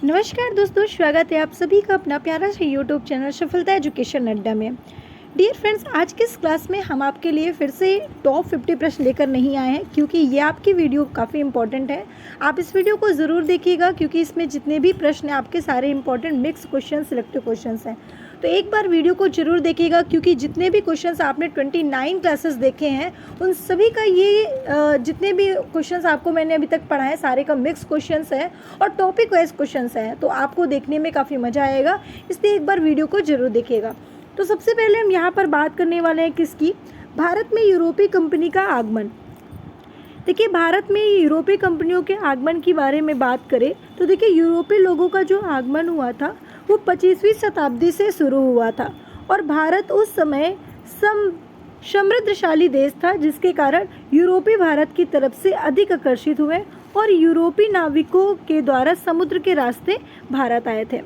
नमस्कार दोस्तों, स्वागत है आप सभी का अपना प्यारा सा यूट्यूब चैनल सफलता एजुकेशन अड्डा में। डियर फ्रेंड्स, आज की इस क्लास में हम आपके लिए फिर से टॉप 50 प्रश्न लेकर नहीं आए हैं, क्योंकि ये आपकी वीडियो काफ़ी इंपॉर्टेंट है। आप इस वीडियो को ज़रूर देखिएगा, क्योंकि इसमें जितने भी प्रश्न हैं आपके सारे important mix question, selective questions हैं। तो एक बार वीडियो को जरूर देखिएगा, क्योंकि जितने भी क्वेश्चंस आपने 29 क्लासेस देखे हैं उन सभी का ये जितने भी क्वेश्चंस आपको मैंने अभी तक पढ़ाए सारे का मिक्स क्वेश्चंस है और टॉपिक वाइज क्वेश्चंस हैं। तो आपको देखने में काफ़ी मज़ा आएगा, इसलिए एक बार वीडियो को जरूर देखिएगा। तो सबसे पहले हम यहाँ पर बात करने वाले हैं किसकी, भारत में यूरोपीय कंपनी का आगमन। देखिए, भारत में यूरोपीय कंपनियों के आगमन के बारे में बात करें तो देखिए, यूरोपीय लोगों का जो आगमन हुआ था वो 25वीं शताब्दी से शुरू हुआ था और भारत उस समय समृद्धशाली देश था, जिसके कारण यूरोपी भारत की तरफ से अधिक आकर्षित हुए और यूरोपी नाविकों के द्वारा समुद्र के रास्ते भारत आए थे।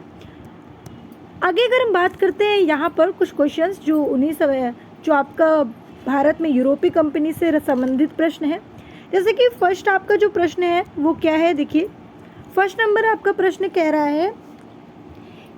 आगे अगर हम बात करते हैं यहाँ पर कुछ क्वेश्चंस जो आपका भारत में यूरोपीय कंपनी से संबंधित प्रश्न है। जैसे कि फर्स्ट आपका जो प्रश्न है वो क्या है, देखिए फर्स्ट नंबर आपका प्रश्न कह रहा है,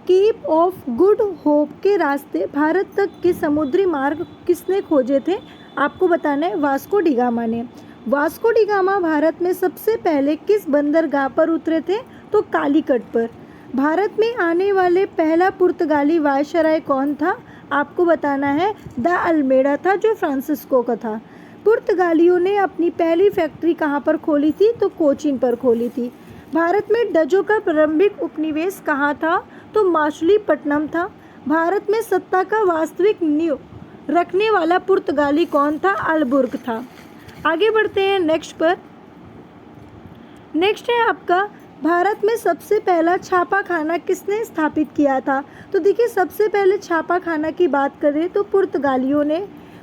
केप ऑफ गुड होप के रास्ते भारत तक के समुद्री मार्ग किसने खोजे थे? आपको बताना है वास्को डी गामा ने। वास्को डी गामा भारत में सबसे पहले किस बंदरगाह पर उतरे थे? तो कालीकट पर। भारत में आने वाले पहला पुर्तगाली वायसराय कौन था? आपको बताना है द अल्मेडा था, जो फ्रांसिस्को का था। पुर्तगालियों ने अपनी पहली फैक्ट्री कहाँ पर खोली थी? तो कोचीन पर खोली थी। भारत में डचों का प्रारंभिक उपनिवेश कहाँ था? तो मछलीपट्टनम था। भारत में सत्ता का वास्तविक नींव रखने वाला पुर्तगाली कौन था? अल्बुर्क था। आगे बढ़ते हैं नेक्स्ट पर। नेक्स्ट है आपका, भारत में सबसे पहला छापा खाना किसने स्थापित किया था? तो देखिए, सबसे पहले छापा खाना की बात करें तो पुर्तगालियों ने।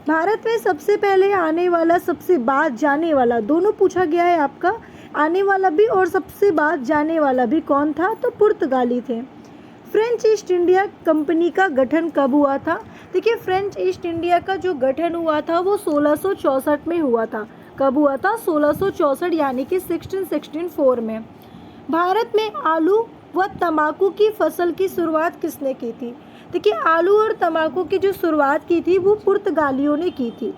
भारत में सबसे पहले आने वाला, सबसे बाद जाने वाला, दोनों पूछा गया है आपका, आने वाला भी और सबसे बाद जाने वाला भी कौन था? तो पुर्तगाली थे। फ्रेंच ईस्ट इंडिया कंपनी का गठन कब हुआ था? देखिए, फ्रेंच ईस्ट इंडिया का जो गठन हुआ था वो 1664 में हुआ था। कब हुआ था? 1664, यानी कि 1664 में। भारत में आलू व तंबाकू की फसल की शुरुआत किसने की थी? देखिए, आलू और तंबाकू की जो शुरुआत की थी वो पुर्तगालियों ने की थी।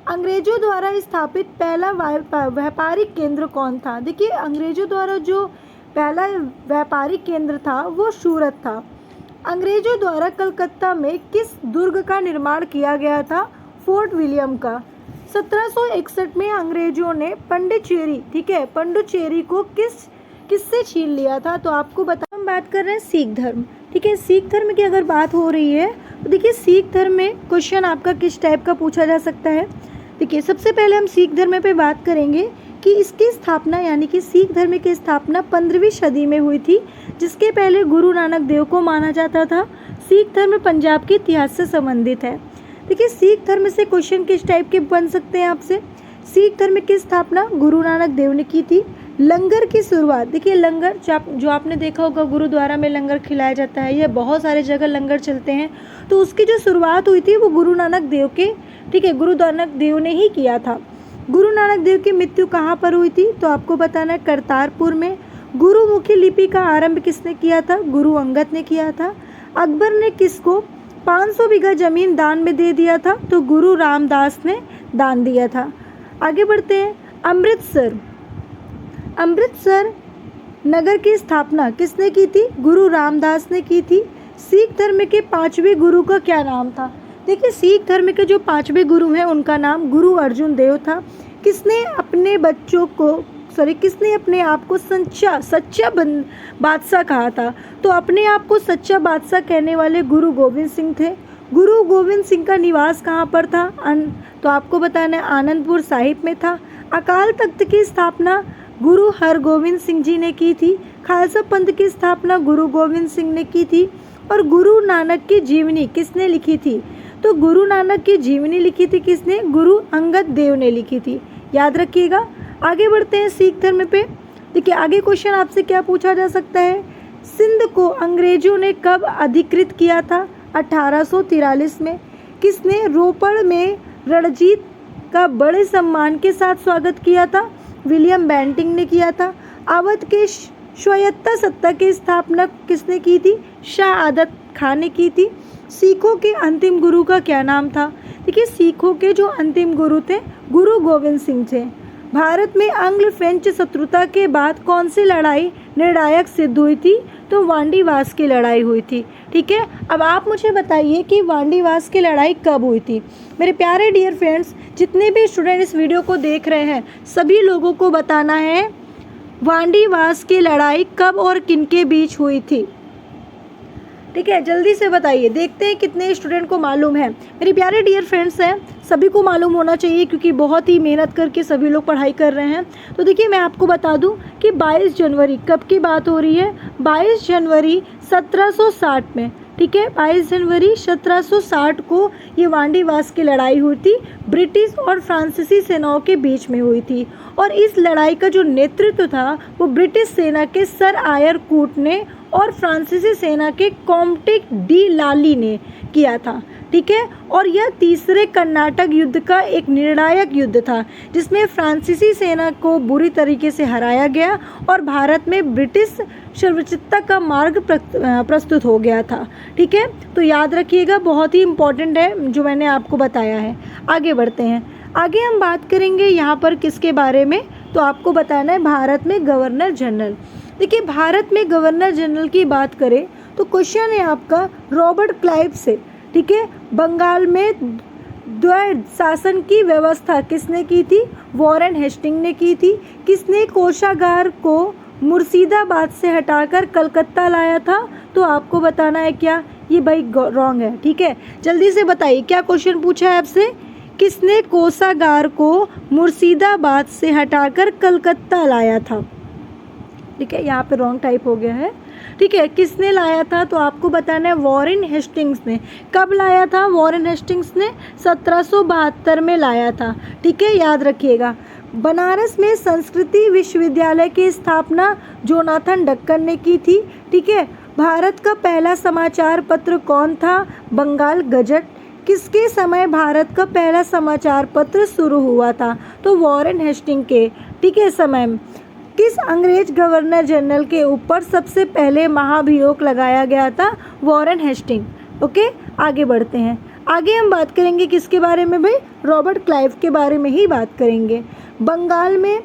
अंग्रेजों द्वारा स्थापित पहला व्यापारिक केंद्र कौन था? देखिए, अंग्रेजों द्वारा जो पहला व्यापारिक केंद्र था वो सूरत था। अंग्रेजों द्वारा कलकत्ता में किस दुर्ग का निर्माण किया गया था? फोर्ट विलियम का। 1761 में अंग्रेजों ने पंडिचेरी, ठीक है, पंडिचेरी को किससे छीन लिया था? तो आपको बता, हम बात कर रहे हैं सिख धर्म, ठीक है। सिख धर्म की अगर बात हो रही है तो देखिए, सिख धर्म में क्वेश्चन आपका किस टाइप का पूछा जा सकता है? देखिए, सबसे पहले हम सिख धर्म पे बात करेंगे कि इसकी स्थापना, यानी कि सिख धर्म की स्थापना 15वीं सदी में हुई थी, जिसके पहले गुरु नानक देव को माना जाता था। सिख धर्म पंजाब के इतिहास से संबंधित है। देखिए, सिख धर्म से क्वेश्चन किस टाइप के बन सकते हैं आपसे? सिख धर्म की स्थापना गुरु नानक देव ने की थी। लंगर की शुरुआत, देखिए लंगर जो आपने देखा होगा, गुरुद्वारा में लंगर खिलाया जाता है, या बहुत सारे जगह लंगर चलते हैं, तो उसकी जो शुरुआत हुई थी वो गुरु नानक देव के, ठीक है, गुरु नानक देव ने ही किया था। गुरु नानक देव की मृत्यु कहाँ पर हुई थी? तो आपको बताना है करतारपुर में। गुरुमुखी लिपि का आरंभ किसने किया था? गुरु अंगद ने किया था। अकबर ने किसको 500 बीघा जमीन दान में दे दिया था? तो गुरु रामदास ने दान दिया था। आगे बढ़ते हैं, अमृतसर नगर की स्थापना किसने की थी? गुरु रामदास ने की थी। सिख धर्म के 5वें गुरु का क्या नाम था? देखिए, सिख धर्म के जो 5वें गुरु हैं उनका नाम गुरु अर्जुन देव था। किसने अपने आप को सच्चा बादशाह कहा था? तो अपने आप को सच्चा बादशाह कहने वाले गुरु गोविंद सिंह थे। गुरु गोविंद सिंह का निवास कहाँ पर था? तो आपको बताना है आनंदपुर साहिब में था। अकाल तख्त की स्थापना गुरु हरगोविंद सिंह जी ने की थी। खालसा पंथ की स्थापना गुरु गोविंद सिंह ने की थी। और गुरु नानक की जीवनी किसने लिखी थी? तो गुरु नानक की जीवनी लिखी थी किसने? गुरु अंगद देव ने लिखी थी, याद रखिएगा। आगे बढ़ते हैं सिख धर्म पे। देखिए, आगे क्वेश्चन आपसे क्या पूछा जा सकता है? सिंध को अंग्रेजों ने कब अधिकृत किया था? 1843 में। किसने रोपड़ में रणजीत का बड़े सम्मान के साथ स्वागत किया था? विलियम बेंटिंग ने किया था। अवध के स्वायत्ता सत्ता की स्थापना किसने की थी? शाह आदत खान ने की थी। सिखों के अंतिम गुरु का क्या नाम था? देखिए, सिखों के जो अंतिम गुरु थे, गुरु गोविंद सिंह थे। भारत में एंग्लो फ्रेंच शत्रुता के बाद कौन सी लड़ाई निर्णायक सिद्ध हुई थी? तो वांडीवास की लड़ाई हुई थी। ठीक है, अब आप मुझे बताइए कि वांडीवास की लड़ाई कब हुई थी? मेरे प्यारे डियर फ्रेंड्स, जितने भी स्टूडेंट इस वीडियो को देख रहे हैं, सभी लोगों को बताना है वांडीवास की लड़ाई कब और किनके बीच हुई थी। ठीक है, जल्दी से बताइए, देखते हैं कितने स्टूडेंट को मालूम है। मेरे प्यारे डियर फ्रेंड्स हैं, सभी को मालूम होना चाहिए क्योंकि बहुत ही मेहनत करके सभी लोग पढ़ाई कर रहे हैं। तो देखिए, मैं आपको बता दूं कि 22 जनवरी कब की बात हो रही है? 22 जनवरी 1760 में। ठीक है, 22 जनवरी 1760 को ये वांडीवास की लड़ाई हुई थी, ब्रिटिश और फ्रांसीसी सेनाओं के बीच में हुई थी। और इस लड़ाई का जो नेतृत्व था वो ब्रिटिश सेना के सर आयर कूट ने और फ्रांसीसी सेना के कॉम्टे डी लाली ने किया था। ठीक है, और यह तीसरे कर्नाटक युद्ध का एक निर्णायक युद्ध था जिसमें फ्रांसीसी सेना को बुरी तरीके से हराया गया और भारत में ब्रिटिश सर्वोच्चता का मार्ग प्रस्तुत हो गया था। ठीक है, तो याद रखिएगा, बहुत ही इम्पोर्टेंट है जो मैंने आपको बताया है। आगे बढ़ते हैं। आगे हम बात करेंगे यहाँ पर किसके बारे में? तो आपको बताना है भारत में गवर्नर जनरल। देखिए, भारत में गवर्नर जनरल की बात करें तो क्वेश्चन है आपका रॉबर्ट क्लाइव से। ठीक है, बंगाल में द्वैध शासन की व्यवस्था किसने की थी? वॉरेन हेस्टिंग ने की थी। किसने कोषागार को मुर्शिदाबाद से हटाकर कलकत्ता लाया था? तो आपको बताना है क्या? ये भाई रॉन्ग है। ठीक है, जल्दी से बताइए, क्या क्वेश्चन पूछा है आपसे? किसने कोषागार को मुर्शिदाबाद से हटाकर कलकत्ता लाया था? ठीक है, यहाँ पे रॉन्ग टाइप हो गया है। ठीक है, किसने लाया था? तो आपको बताना है वॉरेन हेस्टिंग्स ने। कब लाया था? वॉरेन हेस्टिंग्स ने 1772 में लाया था। ठीक है, याद रखिएगा। बनारस में संस्कृति विश्वविद्यालय की स्थापना जोनाथन डक्कन ने की थी। ठीक है, भारत का पहला समाचार पत्र कौन था? बंगाल गजट। किसके समय भारत का पहला समाचार पत्र शुरू हुआ था? तो वॉरेन हेस्टिंग के। ठीक है, समय में किस अंग्रेज गवर्नर जनरल के ऊपर सबसे पहले महाभियोग लगाया गया था? Warren Hasting. ओके, आगे बढ़ते हैं। आगे हम बात करेंगे किसके बारे में भाई? रॉबर्ट क्लाइव के बारे में ही बात करेंगे। बंगाल में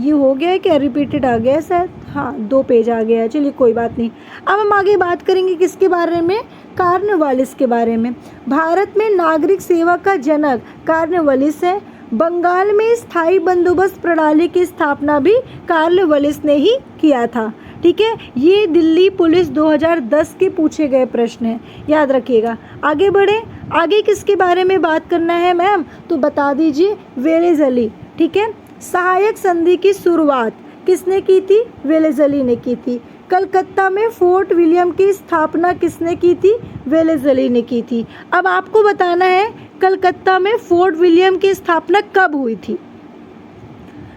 ये हो गया है क्या? रिपीटेड आ गया है शायद। हाँ, 2 पेज आ गया है, चलिए कोई बात नहीं। अब हम आगे बात करेंगे किसके बारे में? कॉर्नवालिस के बारे में। भारत में नागरिक सेवा का जनक कॉर्नवालिस है। बंगाल में स्थायी बंदोबस्त प्रणाली की स्थापना भी कॉर्नवालिस ने ही किया था। ठीक है, ये दिल्ली पुलिस 2010 के पूछे गए प्रश्न हैं, याद रखिएगा। आगे बढ़े, आगे किसके बारे में बात करना है मैम? तो बता दीजिए, वेलेज़ली। ठीक है, सहायक संधि की शुरुआत किसने की थी? वेलेज़ली ने की थी। कलकत्ता में फोर्ट विलियम की स्थापना किसने की थी? वेलेज़ली ने की थी। अब आपको बताना है कलकत्ता में फोर्ट विलियम की स्थापना कब हुई थी?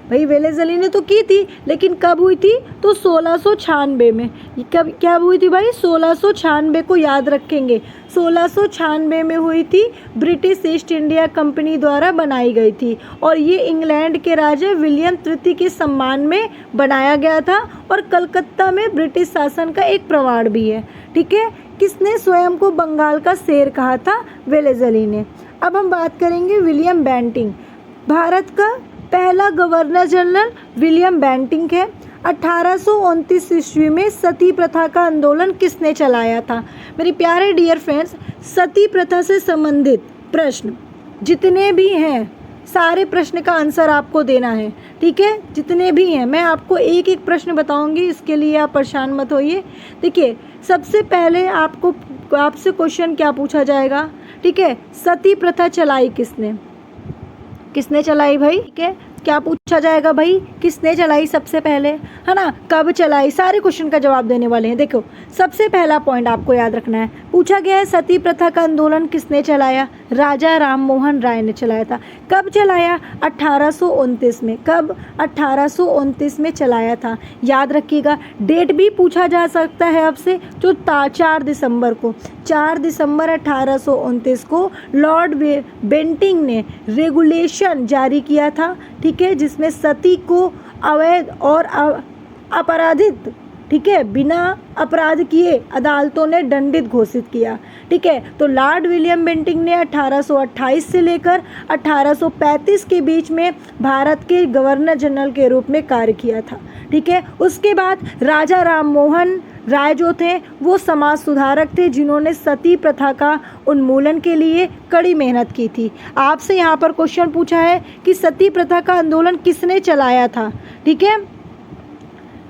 भाई वेलेज़ली ने तो की थी, लेकिन कब हुई थी? तो 1696 में। कब क्या हुई थी भाई? 1696 को याद रखेंगे। 1696 में हुई थी, ब्रिटिश ईस्ट इंडिया कंपनी द्वारा बनाई गई थी और ये इंग्लैंड के राजा विलियम तृतीय के सम्मान में बनाया गया था और कलकत्ता में ब्रिटिश शासन का एक प्रमाण भी है। ठीक है, किसने स्वयं को बंगाल का शेर कहा था? वेलेज़ली ने। अब हम बात करेंगे विलियम बेंटिंग। भारत का पहला गवर्नर जनरल विलियम बेंटिंग है। 1829 ईस्वी में सती प्रथा का आंदोलन किसने चलाया था? मेरे प्यारे डियर फ्रेंड्स, सती प्रथा से संबंधित प्रश्न जितने भी हैं, सारे प्रश्न का आंसर आपको देना है। ठीक है, जितने भी हैं, मैं आपको एक एक प्रश्न बताऊंगी, इसके लिए आप परेशान मत होइए। देखिए, सबसे पहले आपसे क्वेश्चन क्या पूछा जाएगा? ठीक है, सती प्रथा चलाई किसने? किसने चलाई भाई? ठीक है, क्या पूछा जाएगा भाई? किसने चलाई सबसे पहले, है ना? कब चलाई? सारे क्वेश्चन का जवाब देने वाले हैं। देखो, सबसे पहला पॉइंट आपको याद रखना है, पूछा गया है सती प्रथा का आंदोलन किसने चलाया? राजा राम मोहन राय ने चलाया था। कब चलाया? 1829 में। कब? 1829 में चलाया था। याद रखिएगा, डेट भी पूछा जा सकता है आपसे, जो 4 दिसंबर को, 4 दिसंबर 1829 को लॉर्ड बेंटिंग ने रेगुलेशन जारी किया था। ठीक है, जिसमें सती को अवैध और अपराधित, ठीक है, बिना अपराध किए अदालतों ने दंडित घोषित किया। ठीक है, तो लॉर्ड विलियम बेंटिंक ने 1828 से लेकर 1835 के बीच में भारत के गवर्नर जनरल के रूप में कार्य किया था। ठीक है, उसके बाद राजा राम मोहन राय जो थे वो समाज सुधारक थे, जिन्होंने सती प्रथा का उन्मूलन के लिए कड़ी मेहनत की थी। आपसे यहाँ पर क्वेश्चन पूछा है कि सती प्रथा का आंदोलन किसने चलाया था। ठीक है,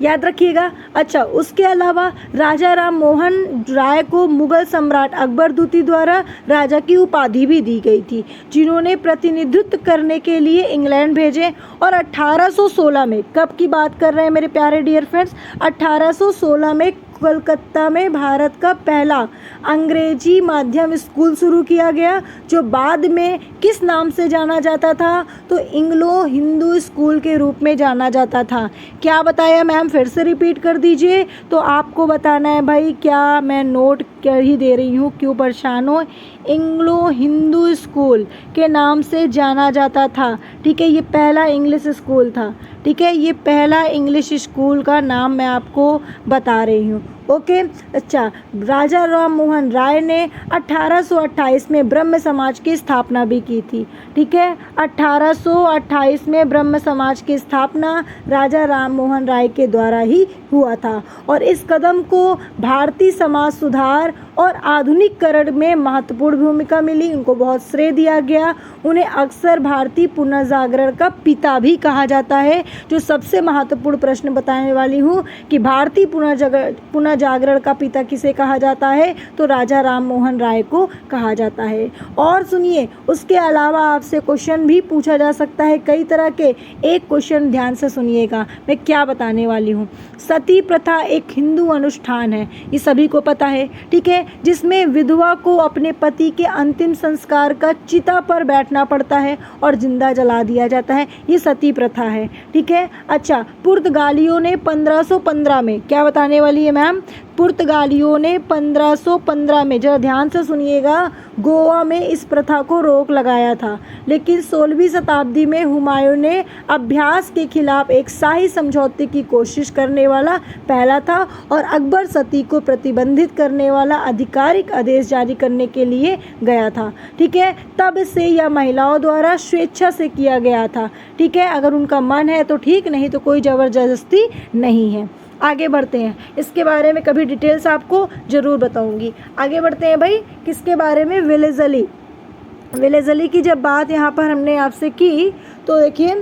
याद रखिएगा। अच्छा, उसके अलावा राजा राम मोहन राय को मुगल सम्राट अकबर द्वितीय द्वारा राजा की उपाधि भी दी गई थी, जिन्होंने प्रतिनिधित्व करने के लिए इंग्लैंड भेजे। और 1816 में, कब की बात कर रहे हैं मेरे प्यारे डियर फ्रेंड्स, 1816 में कोलकाता में भारत का पहला अंग्रेजी माध्यम स्कूल शुरू किया गया, जो बाद में किस नाम से जाना जाता था, तो इंग्लो हिंदू स्कूल के रूप में जाना जाता था। क्या बताया मैम, फिर से रिपीट कर दीजिए। तो आपको बताना है भाई, क्या मैं नोट कर ही दे रही हूँ, क्यों परेशान हो। इंग्लो हिंदू स्कूल के नाम से जाना जाता था। ठीक है, ये पहला इंग्लिश स्कूल था। ठीक है, ये पहला इंग्लिश स्कूल का नाम मैं आपको बता रही हूँ। ओके, अच्छा, राजा राम मोहन राय ने 1828 में ब्रह्म समाज की स्थापना भी की थी। ठीक है, 1828 में ब्रह्म समाज की स्थापना राजा राम मोहन राय के द्वारा ही हुआ था, और इस कदम को भारतीय समाज सुधार और आधुनिकीकरण में महत्वपूर्ण भूमिका मिली। उनको बहुत श्रेय दिया गया। उन्हें अक्सर भारतीय पुनर्जागरण का पिता भी कहा जाता है। जो सबसे महत्वपूर्ण प्रश्न बताने वाली हूँ कि भारतीय पुनर्जागरण का पिता किसे कहा जाता है, तो राजा राम मोहन राय को कहा जाता है। और सुनिए, उसके अलावा आपसे क्वेश्चन भी पूछा जा सकता है कई तरह के। एक क्वेश्चन ध्यान से सुनिएगा, मैं क्या बताने वाली हूँ। सती प्रथा एक हिंदू अनुष्ठान है, ये सभी को पता है। ठीक है, जिसमें विधवा को अपने पति के अंतिम संस्कार का चिता पर बैठना पड़ता है और जिंदा जला दिया जाता है, ये सती प्रथा है। ठीक है, अच्छा, पुर्तगालियों ने 1515 में, क्या बताने वाली है मैम, पुर्तगालियों ने 1515 में, जरा ध्यान से सुनिएगा, गोवा में इस प्रथा को रोक लगाया था। लेकिन 16वीं शताब्दी में हुमायूं ने अभ्यास के खिलाफ एक शाही समझौते की कोशिश करने वाला पहला था, और अकबर सती को प्रतिबंधित करने वाला आधिकारिक आदेश जारी करने के लिए गया था। ठीक है, तब से यह महिलाओं द्वारा स्वेच्छा से किया गया था। ठीक है, अगर उनका मन है तो ठीक, नहीं तो कोई ज़बरदस्ती नहीं है। आगे बढ़ते हैं, इसके बारे में कभी डिटेल्स आपको ज़रूर बताऊंगी। आगे बढ़ते हैं भाई, किसके बारे में, विलेज़ली। विलेज़ली की जब बात यहाँ पर हमने आपसे की, तो देखिए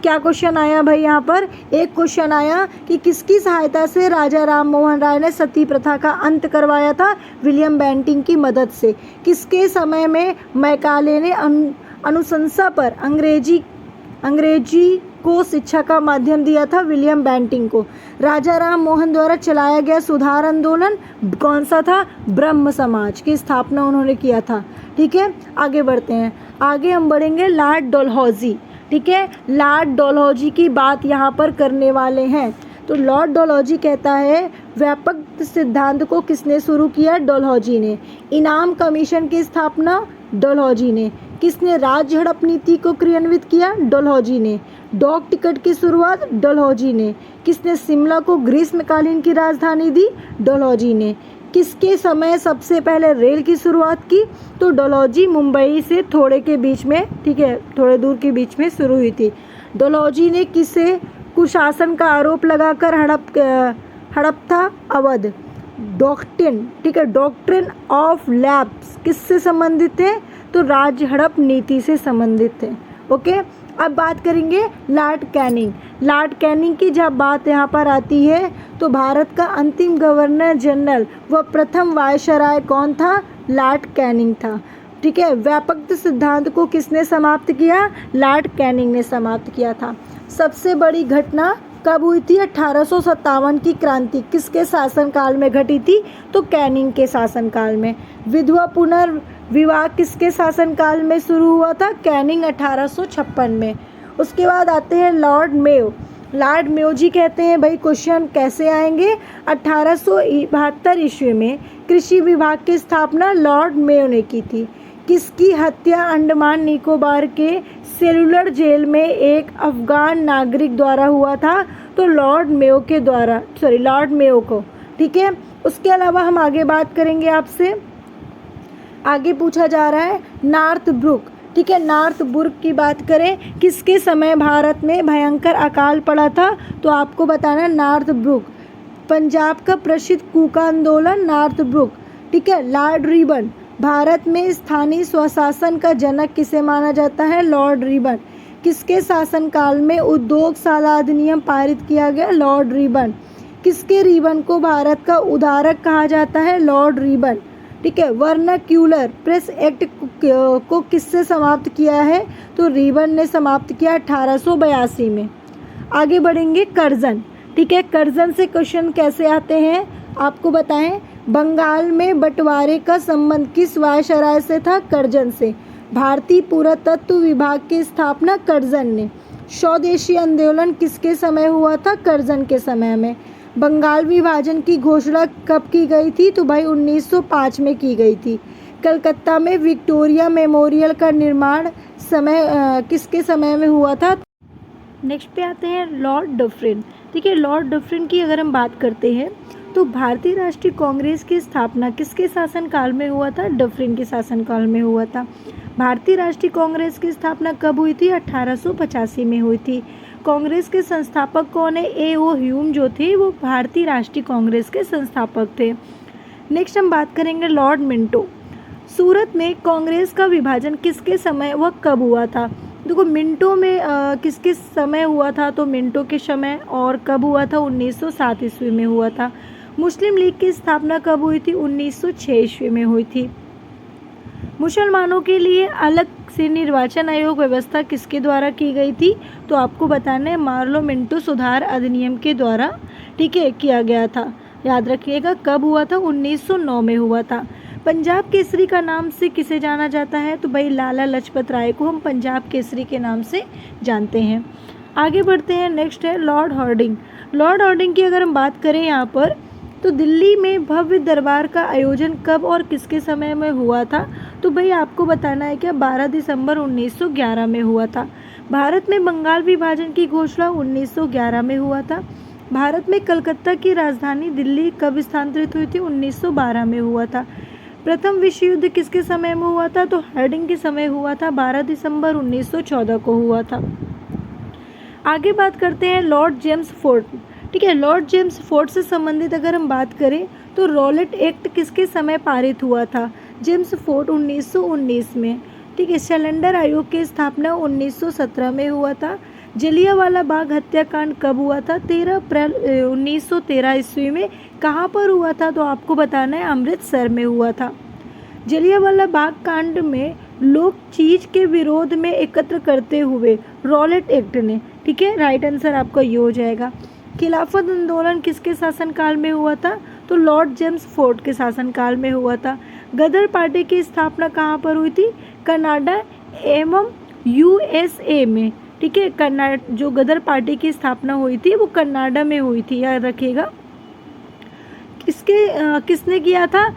क्या क्वेश्चन आया भाई। यहाँ पर एक क्वेश्चन आया कि किसकी सहायता से राजा राम मोहन राय ने सती प्रथा का अंत करवाया था, विलियम बेंटिंक की मदद से। किसके समय में मैकाले ने अनुशंसा पर अंग्रेजी को शिक्षा का माध्यम दिया था, विलियम बेंटिंक को। राजा राम मोहन द्वारा चलाया गया सुधार आंदोलन कौन सा था, ब्रह्म समाज की स्थापना उन्होंने किया था। ठीक है, आगे बढ़ते हैं, आगे हम बढ़ेंगे लॉर्ड डलहौजी। ठीक है, लॉर्ड डलहौजी की बात यहाँ पर करने वाले हैं। तो लॉर्ड डलहौजी कहता है, व्यापक सिद्धांत को किसने शुरू किया, डलहौजी ने। इनाम कमीशन की स्थापना डलहौजी ने। किसने राज्य हड़प नीति को क्रियान्वित किया, डलहौजी ने। डॉक टिकट की शुरुआत डलहौजी ने। किसने शिमला को ग्रीष्मकालीन की राजधानी दी, डलहौजी ने। किसके समय सबसे पहले रेल की शुरुआत की, तो डलहौजी। मुंबई से थोड़े के बीच में, ठीक है, थोड़े दूर के बीच में शुरू हुई थी। डलहौजी ने किसे कुशासन का आरोप लगाकर हड़प था, अवध। डॉक्ट्रिन, ठीक है, डॉक्ट्रिन ऑफ लैप्स किससे संबंधित थे, तो राज्य हड़प नीति से संबंधित थे। ओके, अब बात करेंगे लॉर्ड कैनिंग। लॉर्ड कैनिंग की जब बात यहाँ पर आती है, तो भारत का अंतिम गवर्नर जनरल व प्रथम वायसराय कौन था, लॉर्ड कैनिंग था। ठीक है, व्यापक सिद्धांत को किसने समाप्त किया, लॉर्ड कैनिंग ने समाप्त किया था। सबसे बड़ी घटना कब हुई थी, 1857 की क्रांति किसके शासनकाल में घटी थी, तो कैनिंग के शासनकाल में। विधवा पुनर्विवाह किसके शासनकाल में शुरू हुआ था, कैनिंग 1856 में। उसके बाद आते हैं लॉर्ड मेयो। लॉर्ड मेयो जी कहते हैं भाई, क्वेश्चन कैसे आएंगे, 1872 ईस्वी में कृषि विभाग की स्थापना लॉर्ड मेयो ने की थी। किसकी हत्या अंडमान निकोबार के सेलुलर जेल में एक अफगान नागरिक द्वारा हुआ था, तो लॉर्ड मेयो को। ठीक है, उसके अलावा हम आगे बात करेंगे आपसे। आगे पूछा जा रहा है नॉर्थब्रुक। ठीक है, नॉर्थब्रुक की बात करें, किसके समय भारत में भयंकर अकाल पड़ा था, तो आपको बताना है नॉर्थब्रुक। पंजाब का प्रसिद्ध कूका आंदोलन नॉर्थब्रुक। ठीक है, लॉर्ड रिबन। भारत में स्थानीय स्वशासन का जनक किसे माना जाता है, लॉर्ड रिबन। किसके शासनकाल में उद्योगशाला अधिनियम पारित किया गया, लॉर्ड रिबन। किसके रिबन को भारत का उदारक कहा जाता है, लॉर्ड रिबन। ठीक है, वर्नाक्यूलर प्रेस एक्ट को किससे समाप्त किया है, तो रिबन ने समाप्त किया 1882 में। आगे बढ़ेंगे कर्जन। ठीक है, कर्जन से क्वेश्चन कैसे आते हैं आपको बताएं। बंगाल में बंटवारे का संबंध किस वायसराय से था, कर्जन से। भारतीय पुरातत्व विभाग की स्थापना कर्जन ने। स्वदेशी आंदोलन किसके समय हुआ था, कर्जन के समय में। बंगाल विभाजन की घोषणा कब की गई थी, तो भाई 1905 में की गई थी। कलकत्ता में विक्टोरिया मेमोरियल का निर्माण किसके समय में हुआ था। नेक्स्ट पे आते हैं लॉर्ड डफरिन। ठीक है, लॉर्ड डफरिन की अगर हम बात करते हैं तो भारतीय राष्ट्रीय कांग्रेस की स्थापना किसके शासनकाल में हुआ था, डफरिन के शासनकाल में हुआ था। भारतीय राष्ट्रीय कांग्रेस की स्थापना कब हुई थी, 1885 में हुई थी। कांग्रेस के संस्थापक कौन है, A.O. ह्यूम जो थे वो भारतीय राष्ट्रीय कांग्रेस के संस्थापक थे। नेक्स्ट हम बात करेंगे लॉर्ड मिंटो। सूरत में कांग्रेस का विभाजन किसके समय व कब हुआ था। देखो मिंटो में किसके समय हुआ था, तो मिंटो के समय, और कब हुआ था, 1907 ईस्वी में हुआ था। मुस्लिम लीग की स्थापना कब हुई थी, 1906 ईस्वी में हुई थी। मुसलमानों के लिए अलग से निर्वाचन आयोग व्यवस्था किसके द्वारा की गई थी, तो आपको बताना है मार्लो मिंटो सुधार अधिनियम के द्वारा, ठीक है, किया गया था। याद रखिएगा कब हुआ था, 1909 में हुआ था। पंजाब केसरी का नाम से किसे जाना जाता है, तो भाई लाला लाजपत राय को हम पंजाब केसरी के नाम से जानते हैं। आगे बढ़ते हैं, नेक्स्ट है लॉर्ड हार्डिंग। लॉर्ड हार्डिंग की अगर हम बात करें यहाँ पर, तो दिल्ली में भव्य दरबार का आयोजन कब और किसके समय में हुआ था, तो भाई आपको बताना है क्या, 12 दिसंबर 1911 में हुआ था। भारत में बंगाल विभाजन की घोषणा 1911 में हुआ था। भारत में कलकत्ता की राजधानी दिल्ली कब स्थानांतरित हुई थी, 1912 में हुआ था। प्रथम विश्व युद्ध किसके समय में हुआ था, तो हार्डिंग के समय हुआ था, 12 दिसंबर 1914 को हुआ था। आगे बात करते हैं लॉर्ड जेम्स फोर्ट। ठीक है, लॉर्ड जेम्स फोर्ट से संबंधित अगर हम बात करें तो रॉलेट एक्ट किसके समय पारित हुआ था, जेम्स फोर्ट 1919 में। ठीक है, सिलेंडर आयोग की स्थापना 1917 में हुआ था। जलियांवाला बाग हत्याकांड कब हुआ था, 13 अप्रैल 1913 ईस्वी में। कहाँ पर हुआ था, तो आपको बताना है अमृतसर में हुआ था। जलियांवाला बाग कांड में लोग चीज के विरोध में एकत्र करते हुए रॉलेट एक्ट ने, ठीक है, राइट आंसर आपका ये हो जाएगा। खिलाफत आंदोलन किसके शासनकाल में हुआ था, तो लॉर्ड जेम्स फोर्ट के शासनकाल में हुआ था। गदर पार्टी की स्थापना कहाँ पर हुई थी, कनाडा एवं USA में। ठीक है, कनाडा जो गदर पार्टी की स्थापना हुई थी वो कनाडा में हुई थी, याद रखिएगा। किसने किया था,